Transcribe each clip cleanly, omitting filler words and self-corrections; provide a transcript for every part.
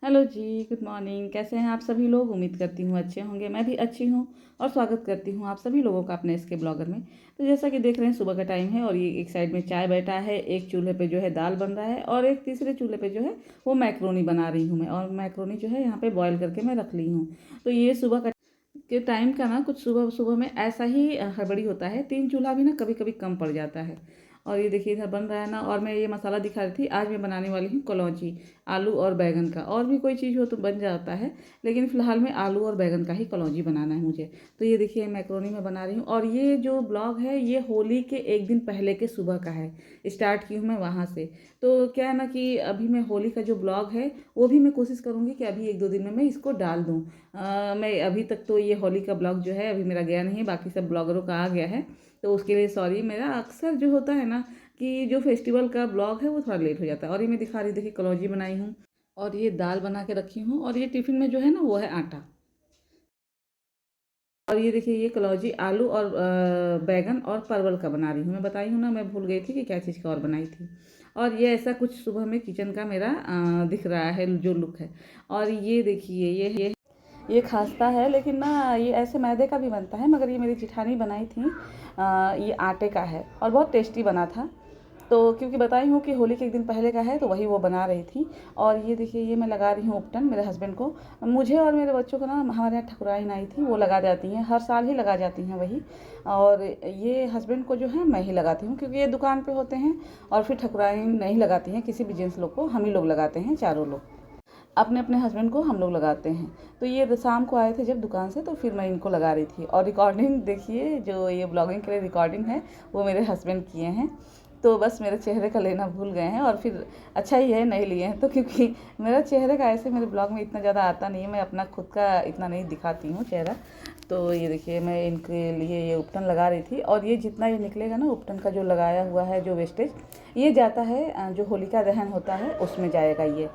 Hello जी, good morning. कैसे हैं आप सभी लोग? उम्मीद करती हूँ अच्छे होंगे। मैं भी अच्छी हूँ और स्वागत करती हूँ आप सभी लोगों का अपने इसके ब्लॉगर में। तो जैसा कि देख रहे हैं, सुबह का टाइम है और ये एक साइड में चाय बैठा है, एक चूल्हे पे जो है दाल बन रहा है और एक तीसरे चूल्हे पे जो है वो मैक्रोनी बना रही हूँ मैं। और मैक्रोनी जो है यहाँ पे बॉयल करके मैं रख ली हूँ। तो ये सुबह का के टाइम का ना कुछ सुबह सुबह में ऐसा ही हड़बड़ी होता है। 3 चूल्हा भी ना कभी कभी कम पड़ जाता है। और ये देखिए इधर बन रहा है ना, और मैं ये मसाला दिखा रही थी। आज मैं बनाने वाली हूँ कलौंजी, आलू और बैगन का। और भी कोई चीज़ हो तो बन जाता है, लेकिन फ़िलहाल में आलू और बैगन का ही कलौंजी बनाना है मुझे। तो ये देखिए मैक्रोनी में बना रही हूँ। और ये जो ब्लॉग है ये होली के एक दिन पहले के सुबह का है। स्टार्ट की हूँ मैं वहाँ से। तो क्या है ना कि अभी मैं होली का जो ब्लॉग है वो भी मैं कोशिश करूँगी कि अभी 1-2 दिन में मैं इसको डाल दूँ। मैं अभी तक तो ये होली का ब्लॉग जो है अभी मेरा गया नहीं है, बाकी सब ब्लॉगरों का आ गया है। तो उसके लिए सॉरी। मेरा अक्सर जो होता है ना कि जो फेस्टिवल का ब्लॉग है वो थोड़ा लेट हो जाता है। और ये मैं दिखा रही, देखिए कलौजी बनाई हूँ और ये दाल बना के रखी हूँ। और ये टिफ़िन में जो है ना वो है आटा। और ये देखिए ये कलौजी आलू और बैगन और परवल का बना रही हूँ। मैं बताई हूँ ना, मैं भूल गई थी कि क्या चीज़ का और बनाई थी। और ये ऐसा कुछ सुबह में किचन का मेरा दिख रहा है जो लुक है। और ये देखिए ये खास्ता है, लेकिन ना ये ऐसे मैदे का भी बनता है, मगर ये मेरी जिठानी बनाई थी। ये आटे का है और बहुत टेस्टी बना था। तो क्योंकि बताई हूँ कि होली के एक दिन पहले का है तो वही वो बना रही थी। और ये देखिए ये मैं लगा रही हूँ उपटन मेरे हस्बैंड को। मुझे और मेरे बच्चों को ना हमारे यहाँ ठकुराइन आई थी, वो लगा जाती हैं, हर साल ही लगा जाती हैं वही। और ये हस्बैंड को जो है मैं ही लगाती हूँ, क्योंकि ये दुकान पे होते हैं। और फिर ठकुराइन नहीं लगाती हैं किसी भी जेंट्स लोग को, हम ही लोग लगाते हैं, चारों लोग अपने अपने हस्बैंड को हम लोग लगाते हैं। तो ये शाम को आए थे जब दुकान से, तो फिर मैं इनको लगा रही थी। और रिकॉर्डिंग देखिए, जो ये ब्लॉगिंग के लिए रिकॉर्डिंग है वो मेरे हस्बैंड किए हैं। तो बस मेरे चेहरे का लेना भूल गए हैं, और फिर अच्छा ही है नहीं लिए हैं तो, क्योंकि मेरा चेहरे का ऐसे मेरे ब्लॉग में इतना ज़्यादा आता नहीं है, मैं अपना खुद का इतना नहीं दिखाती हूँ चेहरा। तो ये देखिए मैं इनके लिए ये उपटन लगा रही थी। और ये जितना ये निकलेगा ना उपटन का जो लगाया हुआ है जो वेस्टेज, ये जाता है जो होलिका दहन होता है उसमें जाएगा ये।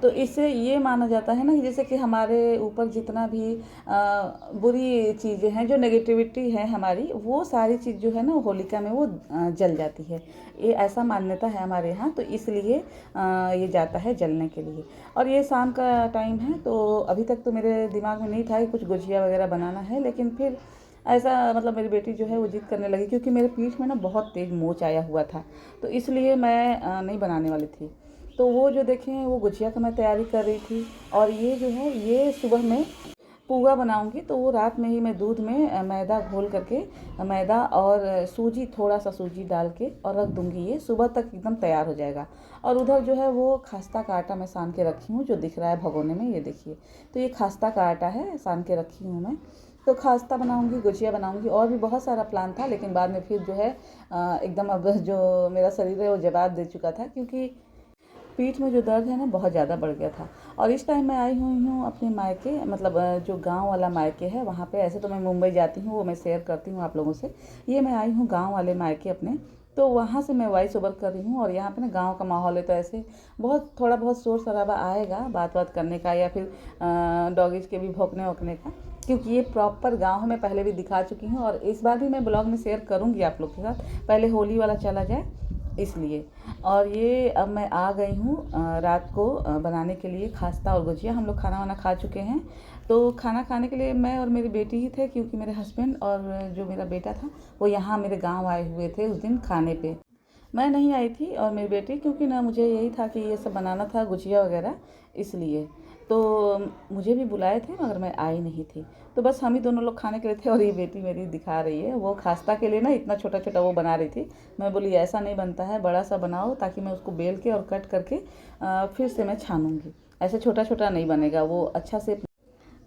तो इससे ये माना जाता है ना कि जैसे कि हमारे ऊपर जितना भी बुरी चीज़ें हैं, जो नेगेटिविटी है हमारी, वो सारी चीज़ जो है ना होलिका में वो जल जाती है। ये ऐसा मान्यता है हमारे यहाँ, तो इसलिए ये जाता है जलने के लिए। और ये शाम का टाइम है, तो अभी तक तो मेरे दिमाग में नहीं था कि कुछ गुजिया वगैरह बनाना है, लेकिन फिर ऐसा मतलब मेरी बेटी जो है वो जिद करने लगी, क्योंकि मेरे पीठ में ना बहुत तेज़ मोच आया हुआ था। तो इसलिए मैं नहीं बनाने वाली थी। तो वो जो देखें वो गुजिया का मैं तैयारी कर रही थी। और ये जो है ये सुबह में पुआ बनाऊंगी, तो वो रात में ही मैं दूध में मैदा घोल करके, मैदा और सूजी, थोड़ा सा सूजी डाल के और रख दूंगी। ये सुबह तक एकदम तैयार हो जाएगा। और उधर जो है वो खास्ता का आटा मैं सान के रखी हूँ, जो दिख रहा है भगोने में, ये देखिए। तो ये खास्ता का आटा है, सान के रखी हूँ मैं। तो खास्ता बनाऊंगी, गुजिया बनाऊंगी, और भी बहुत सारा प्लान था, लेकिन बाद में फिर जो है एकदम अब जो मेरा शरीर है वो जवाब दे चुका था, क्योंकि पीठ में जो दर्द है ना बहुत ज़्यादा बढ़ गया था। और इस टाइम मैं आई हुई हूँ अपने मायके, मतलब जो गांव वाला मायके है वहाँ पे। ऐसे तो मैं मुंबई जाती हूँ, वो मैं शेयर करती हूँ आप लोगों से। ये मैं आई हूँ गांव वाले मायके अपने, तो वहाँ से मैं वॉइस ओवर कर रही हूँ। और यहाँ पे ना गांव का माहौल है, तो ऐसे बहुत थोड़ा बहुत शोर शराबा आएगा बात बात करने का, या फिर डॉगीज के भी भौंकने वोंकने का, क्योंकि ये प्रॉपर गांव है। मैं पहले भी दिखा चुकी हूँ और इस बार भी मैं ब्लॉग में शेयर करूँगी आप लोग के साथ। पहले होली वाला चला जाए इसलिए। और ये अब मैं आ गई हूँ रात को बनाने के लिए खास्ता और गुजिया। हम लोग खाना वाना खा चुके हैं। तो खाना खाने के लिए मैं और मेरी बेटी ही थे, क्योंकि मेरे हस्बैंड और जो मेरा बेटा था वो यहाँ मेरे गांव आए हुए थे उस दिन खाने पे। मैं नहीं आई थी और मेरी बेटी, क्योंकि ना मुझे यही था कि ये सब बनाना था गुजिया वगैरह, इसलिए। तो मुझे भी बुलाए थे मगर मैं आई नहीं थी। तो बस हम ही दोनों लोग खाने के लिए थे। और ये बेटी मेरी दिखा रही है, वो खास्ता के लिए ना इतना छोटा छोटा वो बना रही थी। मैं बोली ऐसा नहीं बनता है, बड़ा सा बनाओ, ताकि मैं उसको बेल के और कट करके फिर से मैं छानूंगी। ऐसे छोटा छोटा नहीं बनेगा वो अच्छा से।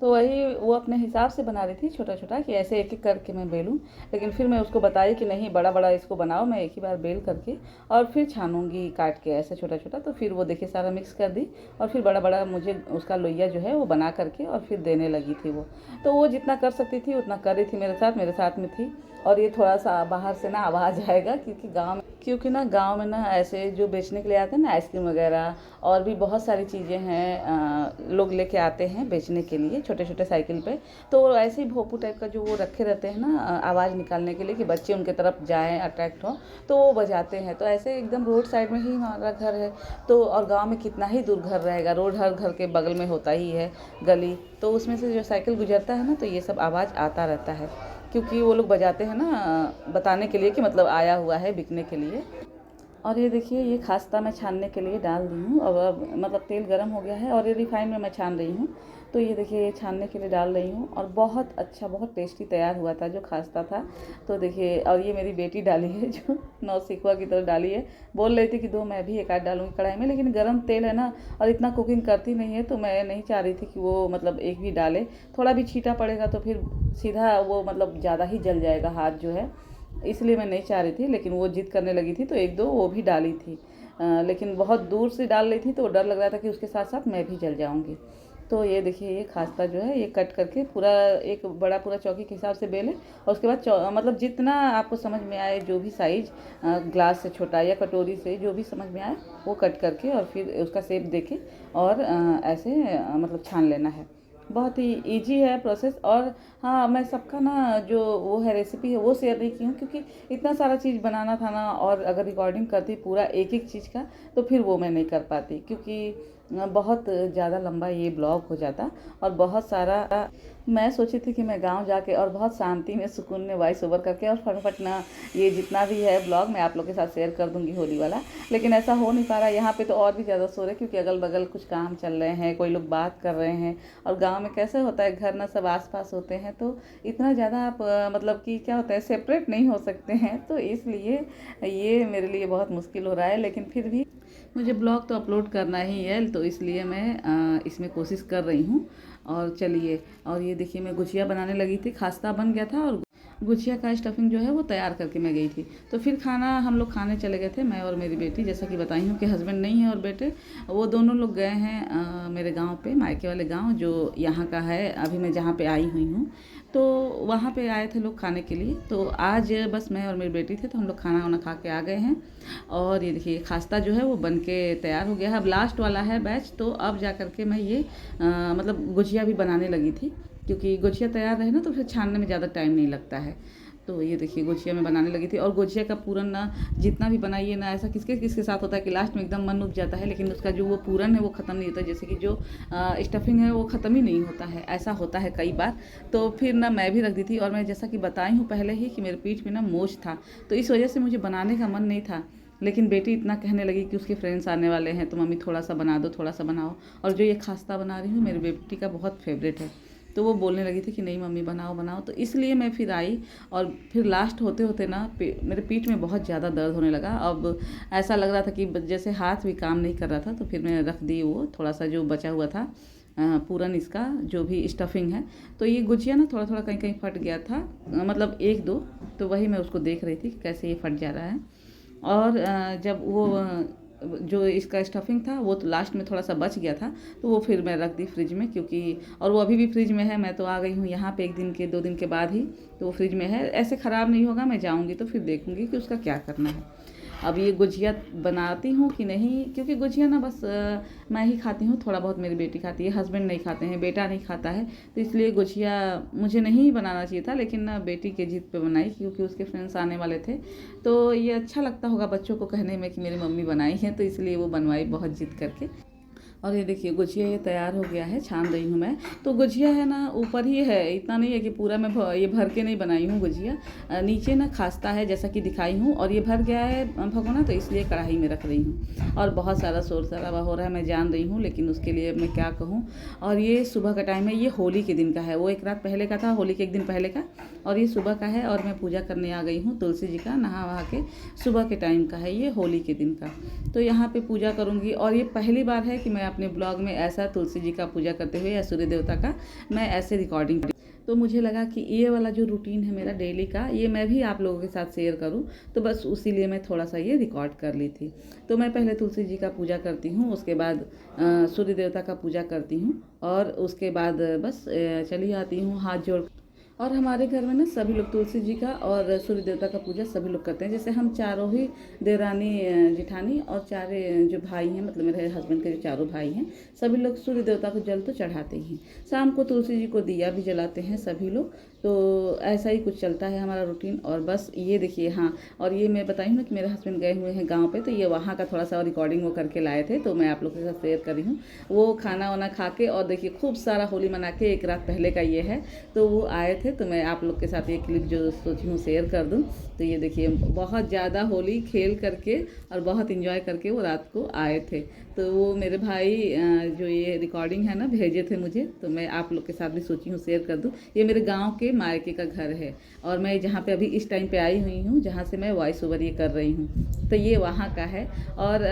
तो वही वो अपने हिसाब से बना रही थी छोटा छोटा, कि ऐसे एक एक करके मैं बेलूँ। लेकिन फिर मैं उसको बताई कि नहीं, बड़ा बड़ा इसको बनाओ, मैं एक ही बार बेल करके और फिर छानूंगी काट के ऐसे छोटा छोटा। तो फिर वो देखिए सारा मिक्स कर दी, और फिर बड़ा बड़ा मुझे उसका लोइया जो है वो बना करके और फिर देने लगी थी वो। तो वो जितना कर सकती थी उतना कर रही थी, मेरे साथ में थी। और ये थोड़ा सा बाहर से ना आवाज़ आएगा, क्योंकि गाँव में क्योंकि ना गांव में ना ऐसे जो बेचने के लिए आते हैं ना आइसक्रीम वगैरह और भी बहुत सारी चीज़ें हैं, लोग लेके आते हैं बेचने के लिए छोटे छोटे साइकिल पे। तो ऐसे ही भोपू टाइप का जो वो रखे रहते हैं ना, आवाज़ निकालने के लिए कि बच्चे उनके तरफ जाएं, अट्रैक्ट हो, तो वो बजाते हैं। तो ऐसे एकदम रोड साइड में ही हमारा घर है। तो और गाँव में कितना ही दूर घर रहेगा, रोड हर घर के बगल में होता ही है गली, तो उसमें से जो साइकिल गुजरता है ना तो ये सब आवाज़ आता रहता है, क्योंकि वो लोग बजाते हैं ना बताने के लिए कि मतलब आया हुआ है बिकने के लिए। और ये देखिए ये खास्ता मैं छानने के लिए डाल दी हूँ, और अब मतलब तेल गरम हो गया है और ये रिफाइन में मैं छान रही हूँ। तो ये देखिए ये छानने के लिए डाल रही हूँ, और बहुत अच्छा बहुत टेस्टी तैयार हुआ था जो खास्ता था। तो देखिए, और ये मेरी बेटी डाली है जो नौसिखुआ की तरह डाली है। बोल रही थी कि दो मैं भी एक आध डालूंगी कढ़ाई में, लेकिन गर्म तेल है ना और इतना कुकिंग करती नहीं है, तो मैं नहीं चाह रही थी कि वो मतलब एक भी डाले। थोड़ा भी छीटा पड़ेगा तो फिर सीधा वो मतलब ज़्यादा ही जल जाएगा हाथ जो है, इसलिए मैं नहीं चाह रही थी। लेकिन वो जिद करने लगी थी तो एक दो वो भी डाली थी, लेकिन बहुत दूर से डाल रही थी तो डर लग रहा था कि उसके साथ साथ मैं भी जल जाऊंगी। तो ये देखिए ये खास्ता जो है ये कट करके पूरा एक बड़ा पूरा चौकी के हिसाब से बेले, और उसके बाद मतलब जितना आपको समझ में आए, जो भी साइज ग्लास से छोटा या कटोरी से जो भी समझ में आए वो कट करके और फिर उसका शेप देके और ऐसे मतलब छान लेना है। बहुत ही इजी है प्रोसेस। और हाँ, मैं सबका ना जो वो है रेसिपी है वो शेयर नहीं की हूँ, क्योंकि इतना सारा चीज़ बनाना था ना, और अगर रिकॉर्डिंग करती पूरा एक एक चीज़ का तो फिर वो मैं नहीं कर पाती, क्योंकि बहुत ज़्यादा लंबा ये ब्लॉग हो जाता। और बहुत सारा मैं सोची थी कि मैं गांव जाके और बहुत शांति में सुकून में वॉइस ओवर करके और फटाफट ना ये जितना भी है ब्लॉग मैं आप लोग के साथ शेयर कर दूंगी होली वाला, लेकिन ऐसा हो नहीं पा रहा। यहाँ पे तो और भी ज़्यादा शोर है, क्योंकि अगल बगल कुछ काम चल रहे हैं, कोई लोग बात कर रहे हैं। और गाँव में कैसे होता है, घर ना सब आस पास होते हैं, तो इतना ज़्यादा आप मतलब कि क्या होता है, सेपरेट नहीं हो सकते हैं। तो इसलिए ये मेरे लिए बहुत मुश्किल हो रहा है, लेकिन फिर भी मुझे ब्लॉग तो अपलोड करना ही है, तो इसलिए मैं इसमें कोशिश कर रही हूँ। और चलिए, और ये देखिए मैं गुजिया बनाने लगी थी, खास्ता बन गया था और गुजिया का स्टफिंग जो है वो तैयार करके मैं गई थी। तो फिर खाना हम लोग खाने चले गए थे, मैं और मेरी बेटी। जैसा कि बताई हूँ कि हस्बैंड नहीं है और बेटे वो दोनों लोग गए हैं मेरे गांव पे, मायके वाले गांव जो यहाँ का है अभी मैं जहाँ पे आई हुई हूँ। तो वहाँ पे आए थे लोग खाने के लिए। तो आज बस मैं और मेरी बेटी थे, तो हम लोग खाना वाना खा के आ गए हैं। और ये देखिए खास्ता जो है वो बन के तैयार हो गया है, अब लास्ट वाला है बैच। तो अब जा कर के मैं ये मतलब गुजिया भी बनाने लगी थी, क्योंकि गुजिया तैयार रहे ना तो फिर छानने में ज़्यादा टाइम नहीं लगता है। तो ये देखिए गुजिया में बनाने लगी थी। और गुजिया का पूरन ना जितना भी बनाइए ना, ऐसा किसके किसके साथ होता है कि लास्ट में एकदम मन उब जाता है, लेकिन उसका जो वो पूरन है वो ख़त्म नहीं होता, जैसे कि जो स्टफिंग है वो ख़त्म ही नहीं होता है, ऐसा होता है कई बार। तो फिर ना मैं भी रख दी थी, और मैं जैसा कि बताई हूँ पहले ही कि मेरे पीठ में ना मोच था, तो इस वजह से मुझे बनाने का मन नहीं था। लेकिन बेटी इतना कहने लगी कि उसके फ्रेंड्स आने वाले हैं, तो मम्मी थोड़ा सा बना दो, थोड़ा सा बनाओ। और जो ये खास्ता बना रही हूँ मेरी बेटी का बहुत फेवरेट है, तो वो बोलने लगी थी कि नहीं मम्मी बनाओ बनाओ। तो इसलिए मैं फिर आई, और फिर लास्ट होते होते ना मेरे पीठ में बहुत ज़्यादा दर्द होने लगा। अब ऐसा लग रहा था कि जैसे हाथ भी काम नहीं कर रहा था। तो फिर मैं रख दी वो थोड़ा सा जो बचा हुआ था पूरन, इसका जो भी स्टफिंग है। तो ये गुजिया ना थोड़ा थोड़ा कहीं कहीं फट गया था, मतलब एक दो। तो वही मैं उसको देख रही थी कि कैसे ये फट जा रहा है। और जब वो जो इसका स्टफिंग था वो तो लास्ट में थोड़ा सा बच गया था, तो वो फिर मैं रख दी फ्रिज में, क्योंकि और वो अभी भी फ्रिज में है। मैं तो आ गई हूँ यहाँ पे 1 दिन के 2 दिन के बाद ही, तो वो फ्रिज में है, ऐसे ख़राब नहीं होगा। मैं जाऊँगी तो फिर देखूँगी कि उसका क्या करना है। अब ये गुजिया बनाती हूँ कि नहीं, क्योंकि गुजिया ना बस मैं ही खाती हूँ, थोड़ा बहुत मेरी बेटी खाती है, हस्बैंड नहीं खाते हैं, बेटा नहीं खाता है। तो इसलिए गुजिया मुझे नहीं बनाना चाहिए था, लेकिन ना बेटी के जिद पे बनाई, क्योंकि उसके फ्रेंड्स आने वाले थे। तो ये अच्छा लगता होगा बच्चों को कहने में कि मेरी मम्मी बनाई है, तो इसलिए वो बनवाई बहुत जिद करके। और ये देखिए गुजिया ये तैयार हो गया है, छान रही हूँ मैं। तो गुजिया है ना ऊपर ही है, इतना नहीं है कि पूरा मैं ये भर के नहीं बनाई हूँ गुजिया। नीचे ना खास्ता है जैसा कि दिखाई हूँ, और ये भर गया है भगोना, तो इसलिए कढ़ाई में रख रही हूँ। और बहुत सारा शोर शराबा हो रहा है, मैं जान रही हूँ, लेकिन उसके लिए मैं क्या कहूँ। और ये सुबह का टाइम है, ये होली के दिन का है, वो एक रात पहले का था, होली के 1 दिन पहले का। और ये सुबह का है, और मैं पूजा करने आ गई हूँ तुलसी जी का, नहा वहा के। सुबह के टाइम का है ये, होली के दिन का। तो यहाँ पे पूजा करूँगी, और ये पहली बार है कि मैं अपने ब्लॉग में ऐसा तुलसी जी का पूजा करते हुए या सूर्य देवता का मैं ऐसे रिकॉर्डिंग। तो मुझे लगा कि ये वाला जो रूटीन है मेरा डेली का, ये मैं भी आप लोगों के साथ शेयर करूं, तो बस उसी लिए मैं थोड़ा सा ये रिकॉर्ड कर ली थी। तो मैं पहले तुलसी जी का पूजा करती हूँ, उसके बाद सूर्य देवता का पूजा करती हूँ, और उसके बाद बस चली आती हूँ हाथ जोड़। और हमारे घर में ना सभी लोग तुलसी जी का और सूर्य देवता का पूजा सभी लोग करते हैं। जैसे हम चारों ही देवरानी जिठानी और चारे जो भाई हैं, मतलब मेरे हस्बैंड के जो चारों भाई हैं, सभी लोग सूर्य देवता को जल तो चढ़ाते ही हैं। शाम को तुलसी जी को दिया भी जलाते हैं सभी लोग। तो ऐसा ही कुछ चलता है हमारा रूटीन। और बस ये देखिए, हाँ, और ये मैं बताई हूँ ना कि मेरे हस्बैंड गए हुए हैं गाँव पे, तो ये वहाँ का थोड़ा सा रिकॉर्डिंग वो करके लाए थे, तो मैं आप लोग के साथ शेयर कर रही हूँ। वो खाना वाना खा के और देखिए खूब सारा होली मना के, एक रात पहले का ये है, तो वो आए थे, तो मैं आप लोग के साथ ये क्लिप जो सोची हूँ शेयर कर दूँ। तो ये देखिए बहुत ज़्यादा होली खेल करके और बहुत इंजॉय करके वो रात को आए थे। तो वो मेरे भाई जो ये रिकॉर्डिंग है ना भेजे थे मुझे, तो मैं आप लोग के साथ भी सोची हूँ शेयर कर दूँ। ये मेरे गांव के मायके का घर है और मैं जहाँ पे अभी इस टाइम पे आई हुई हूँ, जहाँ से मैं वॉइस ओवर ये कर रही हूँ, तो ये वहाँ का है। और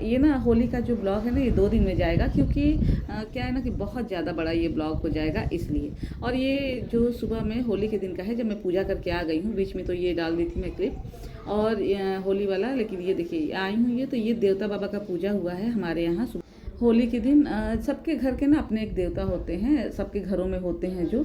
ये ना होली का जो ब्लॉग है ना, ये 2 दिन में जाएगा, क्योंकि क्या है ना कि बहुत ज़्यादा बड़ा ये ब्लॉग हो जाएगा इसलिए। और ये जो सुबह में होली के दिन का है, जब मैं पूजा करके आ गई हूँ, बीच में तो ये डाल दी थी मैं क्लिप और होली वाला, लेकिन ये देखिए आई हूँ, ये तो ये देवता बाबा का पूजा हुआ है हमारे यहाँ होली के दिन। सबके घर के ना अपने एक देवता होते हैं, सबके घरों में होते हैं जो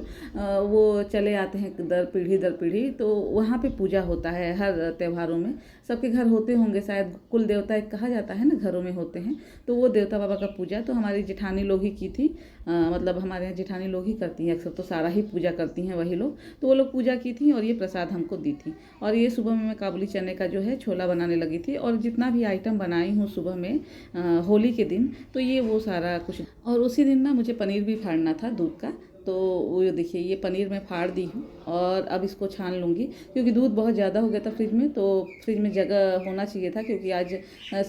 वो चले आते हैं दर पीढ़ी, तो वहाँ पे पूजा होता है हर त्योहारों में। सबके घर होते होंगे शायद, कुल देवता एक कहा जाता है ना, घरों में होते हैं, तो वो देवता बाबा का पूजा तो हमारी जेठानी लोग ही की थी। मतलब हमारे यहाँ जेठानी लोग ही करती हैं अक्सर, तो सारा ही पूजा करती हैं वही लोग, तो वो लोग पूजा की थी और ये प्रसाद हमको दी थी। और ये सुबह में मैं काबुली चने का जो है छोला बनाने लगी थी, और जितना भी आइटम बनाई हूँ सुबह में होली के दिन, तो ये वो सारा कुछ। और उसी दिन ना मुझे पनीर भी फाड़ना था दूध का, तो वो देखिए ये पनीर मैं फाड़ दी हूँ और अब इसको छान लूँगी, क्योंकि दूध बहुत ज़्यादा हो गया था फ्रिज में, तो फ्रिज में जगह होना चाहिए था, क्योंकि आज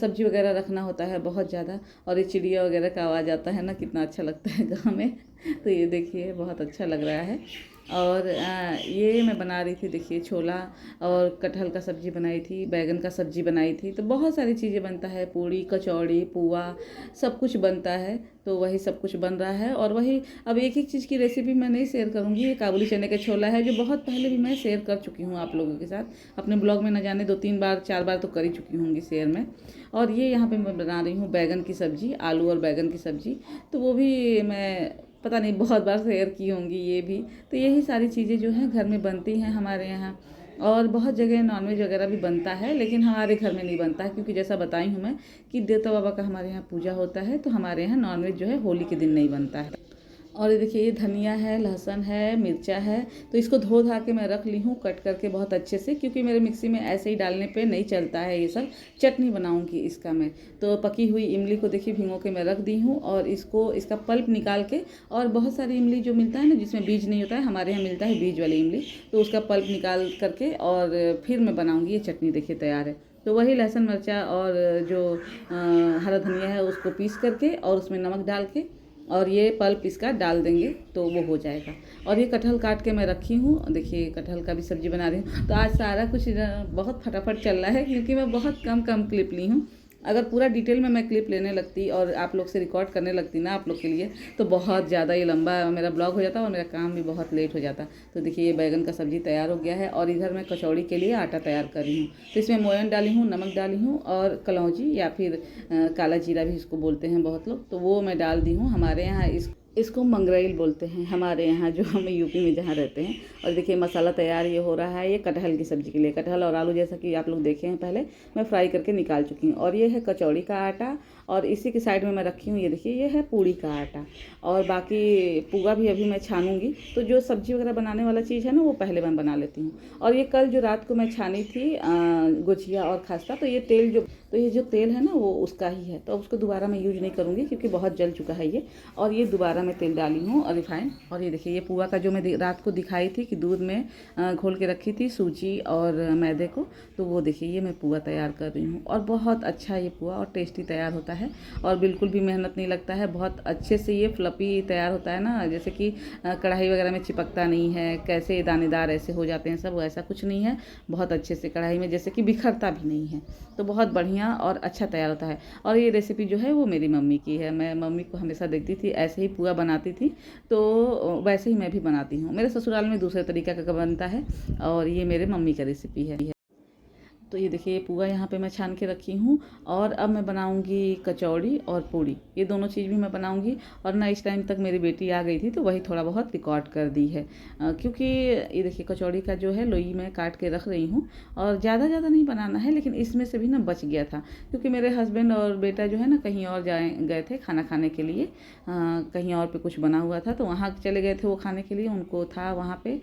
सब्जी वगैरह रखना होता है बहुत ज़्यादा। और ये चिड़िया वगैरह का आवाज़ आता है ना, कितना अच्छा लगता है गाँव में। तो ये देखिए बहुत अच्छा लग रहा है। और ये मैं बना रही थी, देखिए छोला और कटहल का सब्ज़ी बनाई थी, बैगन का सब्ज़ी बनाई थी, तो बहुत सारी चीज़ें बनता है, पूड़ी कचौड़ी पुआ सब कुछ बनता है। तो वही सब कुछ बन रहा है। और वही अब एक एक चीज़ की रेसिपी मैं नहीं शेयर करूँगी। ये काबुली चने का छोला है, जो बहुत पहले भी मैं शेयर कर चुकी हूँ आप लोगों के साथ अपने ब्लॉग में, न जाने 2-3 बार 4 बार तो कर ही चुकी होंगी शेयर में। और ये यहाँ पे मैं बना रही हूँ बैगन की सब्ज़ी, आलू और बैगन की सब्ज़ी, तो वो भी मैं पता नहीं बहुत बार शेयर की होंगी ये भी। तो यही सारी चीज़ें जो हैं घर में बनती हैं हमारे यहाँ। और बहुत जगह नॉनवेज वगैरह भी बनता है, लेकिन हमारे घर में नहीं बनता है, क्योंकि जैसा बताई हूँ मैं कि देवता बाबा का हमारे यहाँ पूजा होता है, तो हमारे यहाँ नॉनवेज जो है होली के दिन नहीं बनता है। और ये देखिए ये धनिया है, लहसुन है, मिर्चा है, तो इसको धो धा के मैं रख ली हूँ कट करके बहुत अच्छे से, क्योंकि मेरे मिक्सी में ऐसे ही डालने पे नहीं चलता है ये सब। चटनी बनाऊँगी इसका मैं। तो पकी हुई इमली को देखिए भिगो के मैं रख दी हूँ, और इसको इसका पल्प निकाल के, और बहुत सारी इमली जो मिलता है ना जिसमें बीज नहीं होता है, हमारे यहाँ मिलता है बीज वाली इमली, तो उसका पल्प निकाल करके और फिर मैं बनाऊँगी ये चटनी। देखिए तैयार है। तो वही लहसुन मिर्चा और जो हरा धनिया है उसको पीस करके और उसमें नमक डाल के और ये पल्प इसका डाल देंगे तो वो हो जाएगा। और ये कटहल काट के मैं रखी हूँ, देखिए कटहल का भी सब्ज़ी बना रही हूँ। तो आज सारा कुछ बहुत फटाफट चल रहा है, क्योंकि मैं बहुत कम क्लिप ली हूँ। अगर पूरा डिटेल में मैं क्लिप लेने लगती और आप लोग से रिकॉर्ड करने लगती ना आप लोग के लिए, तो बहुत ज़्यादा ये लंबा मेरा ब्लॉग हो जाता और मेरा काम भी बहुत लेट हो जाता। तो देखिए ये बैगन का सब्ज़ी तैयार हो गया है, और इधर मैं कचौड़ी के लिए आटा तैयार कर रही हूँ। तो इसमें मोयन डाली हूँ, नमक डाली हूँ, और कलौंजी या फिर काला जीरा भी इसको बोलते हैं बहुत लोग, तो वो मैं डाल दी हूँ। हमारे यहाँ इसको मंगरेल बोलते हैं हमारे यहाँ, जो हम यूपी में जहाँ रहते हैं। और देखिए मसाला तैयार ये हो रहा है, ये कटहल की सब्ज़ी के लिए। कटहल और आलू जैसा कि आप लोग देखे हैं पहले, मैं फ्राई करके निकाल चुकी हूँ। और ये है कचौड़ी का आटा, और इसी के साइड में मैं रखी हूँ, ये देखिए ये है पूड़ी का आटा। और बाकी पुआ भी अभी मैं छानूंगी। तो जो सब्ज़ी वगैरह बनाने वाला चीज़ है ना, वो पहले मैं बना लेती हूँ। और ये कल जो रात को मैं छानी थी गुजिया और खस्ता, तो ये जो तेल है ना वो उसका ही है, तो उसको दोबारा मैं यूज नहीं करूँगी, क्योंकि बहुत जल चुका है ये। और ये दोबारा मैं तेल डाली हूँ और रिफाइन। और ये देखिए ये पुआ का जो मैं रात को दिखाई थी कि दूध में घोल के रखी थी सूजी और मैदे को, तो वो देखिए ये मैं पुआ तैयार कर रही हूँ। और बहुत अच्छा ये पुआ और टेस्टी तैयार होता है, और बिल्कुल भी मेहनत नहीं लगता है। बहुत अच्छे से ये फ्लपी तैयार होता है ना, जैसे कि कढ़ाई वगैरह में चिपकता नहीं है, कैसे दानेदार ऐसे हो जाते हैं सब, ऐसा कुछ नहीं है। बहुत अच्छे से कढ़ाई में जैसे कि बिखरता भी नहीं है, तो बहुत बढ़िया और अच्छा तैयार होता है। और ये रेसिपी जो है वो मेरी मम्मी की है। मैं मम्मी को हमेशा देखती थी ऐसे ही पुआ बनाती थी, तो वैसे ही मैं भी बनाती हूँ। मेरे ससुराल में दूसरे तरीका का बनता है, और ये मेरे मम्मी का रेसिपी है। तो ये देखिए, ये पुआ यहाँ पे मैं छान के रखी हूँ और अब मैं बनाऊँगी कचौड़ी और पूड़ी, ये दोनों चीज़ भी मैं बनाऊँगी। और ना इस टाइम तक मेरी बेटी आ गई थी तो वही थोड़ा बहुत रिकॉर्ड कर दी है, क्योंकि ये देखिए कचौड़ी का जो है लोई मैं काट के रख रही हूँ और ज़्यादा ज़्यादा नहीं बनाना है, लेकिन इसमें से भी ना बच गया था क्योंकि मेरे हस्बैंड और बेटा जो है ना कहीं और गए थे खाना खाने के लिए, कहीं और पे कुछ बना हुआ था तो वहाँ चले गए थे वो खाने के लिए, उनको था वहाँ पे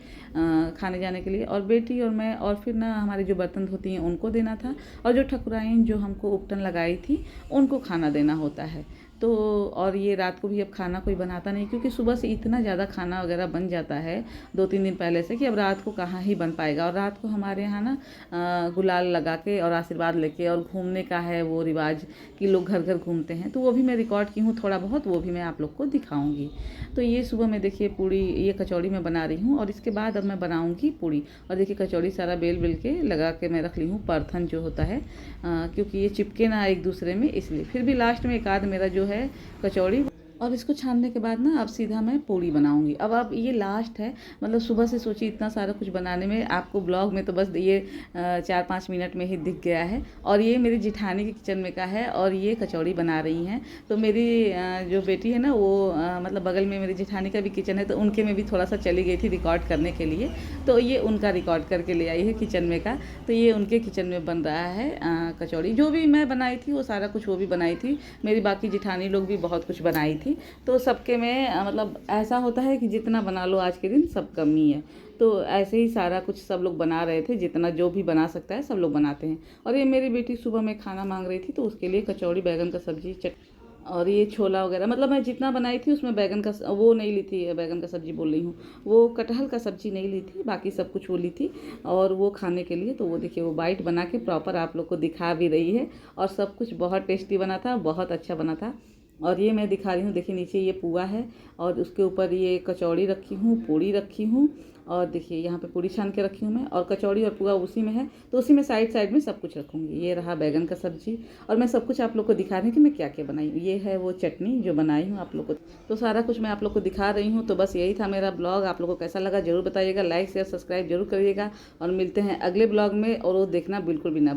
खाने जाने के लिए। और बेटी और मैं और फिर ना हमारी जो बर्तन धोती हैं उनको देना था, और जो ठकुराइन जो हमको उपटन लगाई थी उनको खाना देना होता है। तो और ये रात को भी अब खाना कोई बनाता नहीं क्योंकि सुबह से इतना ज़्यादा खाना वगैरह बन जाता है 2-3 दिन पहले से कि अब रात को कहाँ ही बन पाएगा। और रात को हमारे यहाँ ना गुलाल लगा के और आशीर्वाद लेके और घूमने का है वो रिवाज कि लोग घर घर घूमते हैं, तो वो भी मैं रिकॉर्ड की हूँ थोड़ा बहुत, वो भी मैं आप लोग को दिखाऊंगी। तो ये सुबह में देखिए पूड़ी, ये कचौड़ी मैं बना रही हूँ और इसके बाद अब मैं बनाऊँगी पूड़ी। और देखिए कचौड़ी सारा बेल बेल के लगा के मैं रख ली हूँ, परथन जो होता है, क्योंकि ये चिपके ना एक दूसरे में, इसलिए। फिर भी लास्ट में एक आध मेरा जो है कचौड़ी, और इसको छानने के बाद ना अब सीधा मैं पूड़ी बनाऊंगी। अब ये लास्ट है, मतलब सुबह से सोची इतना सारा कुछ बनाने में, आपको ब्लॉग में तो बस ये 4-5 मिनट में ही दिख गया है। और ये मेरी जिठानी के किचन में का है और ये कचौड़ी बना रही हैं। तो मेरी जो बेटी है ना वो मतलब बगल में मेरी जिठानी का भी किचन है, तो उनके में भी थोड़ा सा चली गई थी रिकॉर्ड करने के लिए, तो ये उनका रिकॉर्ड करके ले आई है किचन में का। तो ये उनके किचन में बन रहा है कचौड़ी। जो भी मैं बनाई थी वो सारा कुछ वो भी बनाई थी, मेरी बाकी जिठानी लोग भी बहुत कुछ बनाई थी। तो सबके में मतलब ऐसा होता है कि जितना बना लो आज के दिन सब कम ही है। तो ऐसे ही सारा कुछ सब लोग बना रहे थे, जितना जो भी बना सकता है सब लोग बनाते हैं। और ये मेरी बेटी सुबह में खाना मांग रही थी तो उसके लिए कचौड़ी, बैगन का सब्जी, और ये छोला वगैरह, मतलब मैं जितना बनाई थी उसमें बैगन का वो नहीं ली थी, बैगन का सब्जी बोल रही हूँ, वो कटहल का सब्जी नहीं ली थी, बाकी सब कुछ वो ली थी और वो खाने के लिए। तो वो देखिए वो बाइट बना के प्रॉपर आप लोग को दिखा भी रही है, और सब कुछ बहुत टेस्टी बना था, बहुत अच्छा बना था। और ये मैं दिखा रही हूँ, देखिए नीचे ये पुआ है और उसके ऊपर ये कचौड़ी रखी हूँ, पूड़ी रखी हूँ, और देखिए यहाँ पे पूड़ी छान के रखी हूँ मैं, और कचौड़ी और पुआ उसी में है, तो उसी में साइड साइड में सब कुछ रखूँगी। ये रहा बैगन का सब्जी, और मैं सब कुछ आप लोग को दिखा रही हूँ कि मैं क्या क्या बनाई हूँ। ये है वो चटनी जो बनाई हूँ आप लोग को, तो सारा कुछ मैं आप लोग को दिखा रही हूँ। तो बस यही था मेरा ब्लॉग, आप लोग को कैसा लगा ज़रूर बताइएगा, लाइक शेयर सब्सक्राइब जरूर करिएगा, और मिलते हैं अगले ब्लॉग में, और वो देखना बिल्कुल भी ना